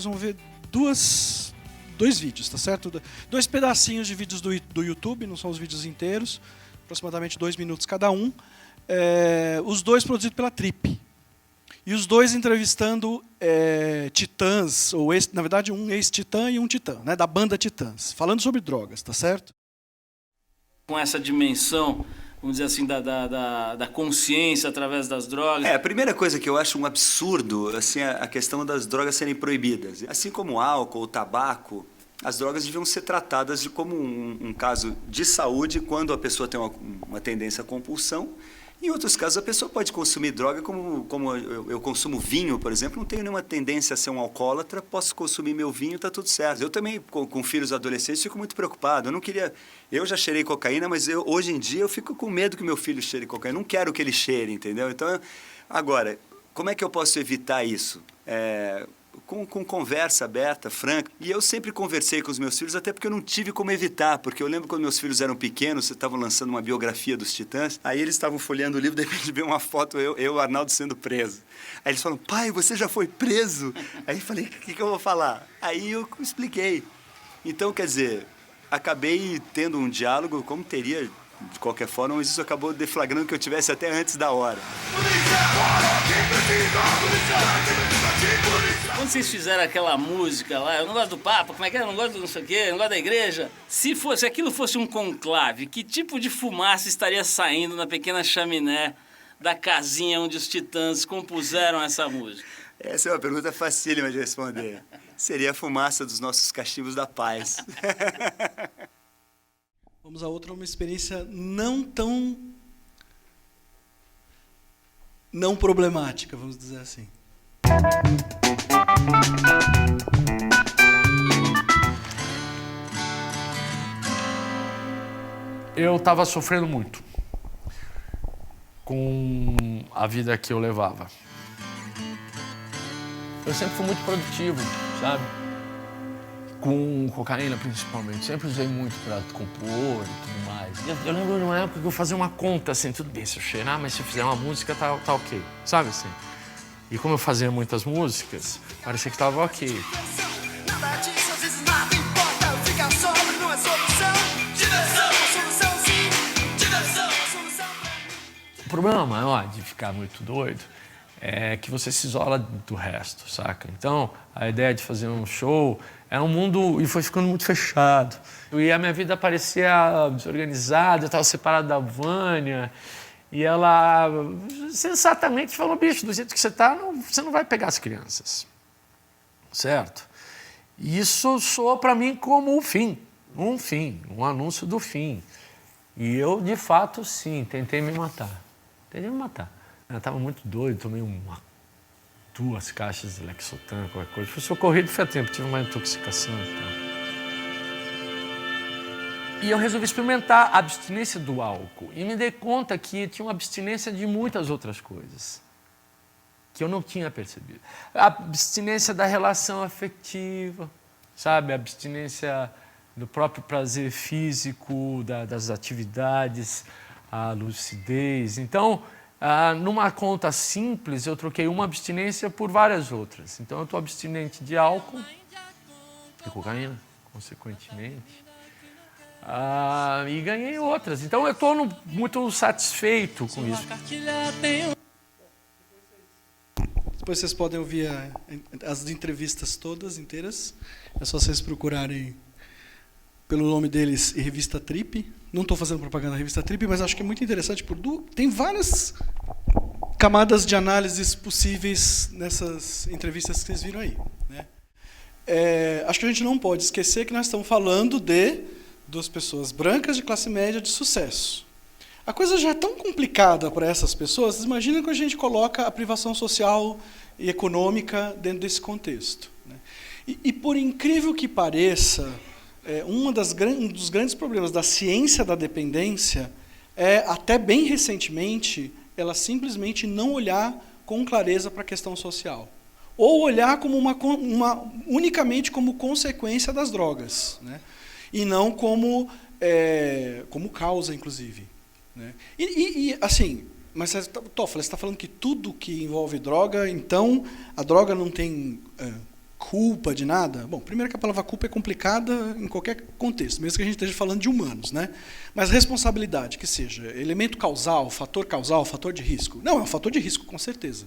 nós vamos ver dois vídeos, tá certo? Dois pedacinhos de vídeos do YouTube, não são os vídeos inteiros, aproximadamente 2 minutos cada um. Os dois produzidos pela Trip. E os dois entrevistando titãs, ou na verdade um ex-titã e um titã, né, da banda Titãs, falando sobre drogas, tá certo? Com essa dimensão, vamos dizer assim, da consciência através das drogas. A primeira coisa que eu acho um absurdo, assim, a questão das drogas serem proibidas. Assim como o álcool, o tabaco, as drogas deviam ser tratadas como um caso de saúde quando a pessoa tem uma tendência à compulsão. Em outros casos, a pessoa pode consumir droga, como eu consumo vinho, por exemplo, não tenho nenhuma tendência a ser um alcoólatra, posso consumir meu vinho, está tudo certo. Eu também, com filhos adolescentes, fico muito preocupado. Eu já cheirei cocaína, mas hoje em dia eu fico com medo que meu filho cheire cocaína. Eu não quero que ele cheire, entendeu? Então, agora, como é que eu posso evitar isso? Com conversa aberta, franca. E eu sempre conversei com os meus filhos, até porque eu não tive como evitar, porque eu lembro quando meus filhos eram pequenos, vocês estavam lançando uma biografia dos Titãs, aí eles estavam folheando o livro, de repente veio uma foto, eu e o Arnaldo sendo preso. Aí eles falam, pai, você já foi preso? Aí eu falei, o que eu vou falar? Aí eu expliquei. Então, quer dizer, acabei tendo um diálogo, como teria de qualquer forma, mas isso acabou deflagrando que eu tivesse até antes da hora. Quando vocês fizeram aquela música lá, eu não gosto do Papa, como é que é? Eu não gosto do não sei o quê, eu não gosto da igreja. Se aquilo fosse um conclave, que tipo de fumaça estaria saindo na pequena chaminé da casinha onde os Titãs compuseram essa música? Essa é uma pergunta facílima de responder. Seria a fumaça dos nossos cachimbos da paz. Vamos a outra, uma experiência não tão não problemática, vamos dizer assim. Eu estava sofrendo muito com a vida que eu levava. Eu sempre fui muito produtivo, sabe? Com cocaína, principalmente. Sempre usei muito para compor e tudo mais. Eu lembro de uma época que eu fazia uma conta, assim, tudo bem, se eu cheirar, mas se eu fizer uma música, tá ok. Sabe, assim? E como eu fazia muitas músicas, parecia que tava ok. O problema maior de ficar muito doido é que você se isola do resto, saca? Então, a ideia de fazer um show era um mundo, e foi ficando muito fechado. E a minha vida parecia desorganizada, eu estava separado da Vânia, e ela sensatamente falou, bicho, do jeito que você está, você não vai pegar as crianças, certo? E isso soou para mim como um anúncio do fim. E eu, de fato, sim, tentei me matar. Eu estava muito doido, tomei 2 caixas de Lexotan, qualquer coisa. Fui socorrido, foi a tempo, tive uma intoxicação e tal. E eu resolvi experimentar a abstinência do álcool. E me dei conta que tinha uma abstinência de muitas outras coisas que eu não tinha percebido. A abstinência da relação afetiva, sabe? A abstinência do próprio prazer físico, das atividades, a lucidez. Então, numa conta simples, eu troquei uma abstinência por várias outras. Então, eu estou abstinente de álcool, de cocaína, consequentemente. E ganhei outras. Então, eu estou muito satisfeito com isso. Depois vocês podem ouvir as entrevistas todas inteiras. É só vocês procurarem pelo nome deles em Revista Trip. Não estou fazendo propaganda da Revista Trip, mas acho que é muito interessante. Tem várias camadas de análises possíveis nessas entrevistas que vocês viram aí, né? Acho que a gente não pode esquecer que nós estamos falando de 2 pessoas brancas de classe média de sucesso. A coisa já é tão complicada para essas pessoas, vocês imaginam que a gente coloca a privação social e econômica dentro desse contexto, né? E por incrível que pareça, um dos grandes problemas da ciência da dependência é, até bem recentemente, ela simplesmente não olhar com clareza para a questão social. Ou olhar como unicamente como consequência das drogas, né? E não como causa, inclusive, né? Assim, mas Toffoli, você está falando que tudo que envolve droga, então a droga não tem culpa de nada. Bom, primeiro que a palavra culpa é complicada em qualquer contexto, mesmo que a gente esteja falando de humanos, né? Mas responsabilidade, que seja elemento causal, fator de risco. Não, é um fator de risco, com certeza.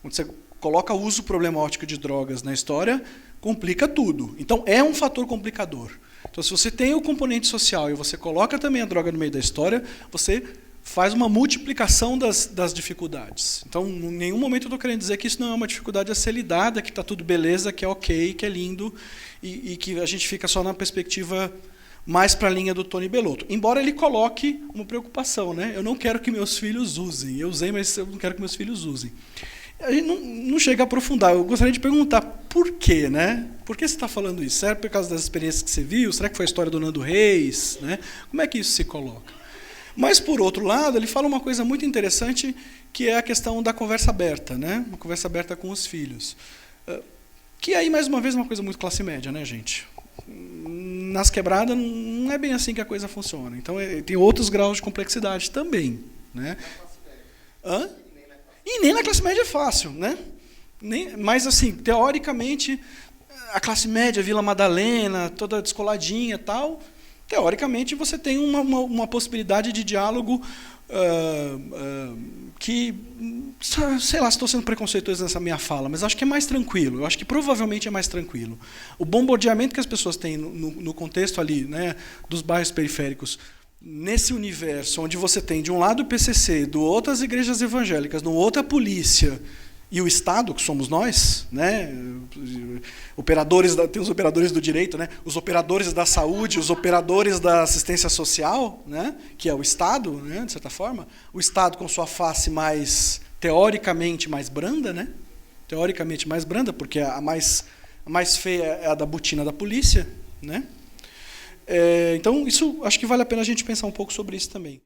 Quando você coloca o uso problemático de drogas na história, complica tudo. Então, é um fator complicador. Então, se você tem o componente social e você coloca também a droga no meio da história, você faz uma multiplicação das dificuldades. Então, em nenhum momento eu estou querendo dizer que isso não é uma dificuldade a ser lidada, que está tudo beleza, que é ok, que é lindo, e que a gente fica só na perspectiva mais para a linha do Tony Bellotto. Embora ele coloque uma preocupação, né? Eu não quero que meus filhos usem. Eu usei, mas eu não quero que meus filhos usem. A gente não chega a aprofundar. Eu gostaria de perguntar por quê, né? Por que você está falando isso? Será por causa das experiências que você viu? Será que foi a história do Nando Reis? Né? Como é que isso se coloca? Mas, por outro lado, ele fala uma coisa muito interessante, que é a questão da conversa aberta, né? Uma conversa aberta com os filhos. Que aí, mais uma vez, é uma coisa muito classe média, né, gente? Nas quebradas, não é bem assim que a coisa funciona. Então, tem outros graus de complexidade também. Né? Hã? E nem na classe média é fácil. Né? Mas, assim, teoricamente, a classe média, Vila Madalena, toda descoladinha e tal... Teoricamente, você tem uma possibilidade de diálogo que, sei lá, estou sendo preconceituoso nessa minha fala, mas acho que é mais tranquilo. Eu acho que provavelmente é mais tranquilo. O bombardeamento que as pessoas têm no contexto ali, né, dos bairros periféricos, nesse universo onde você tem, de um lado, o PCC, do outro, as igrejas evangélicas, no outro, a polícia, e o Estado, que somos nós, né? Tem os operadores do direito, né? Os operadores da saúde, os operadores da assistência social, né? Que é o Estado, né? De certa forma. O Estado com sua face mais, teoricamente, mais branda, né? Teoricamente mais branda, porque a mais feia é a da botina da polícia. Né? Então, isso acho que vale a pena a gente pensar um pouco sobre isso também.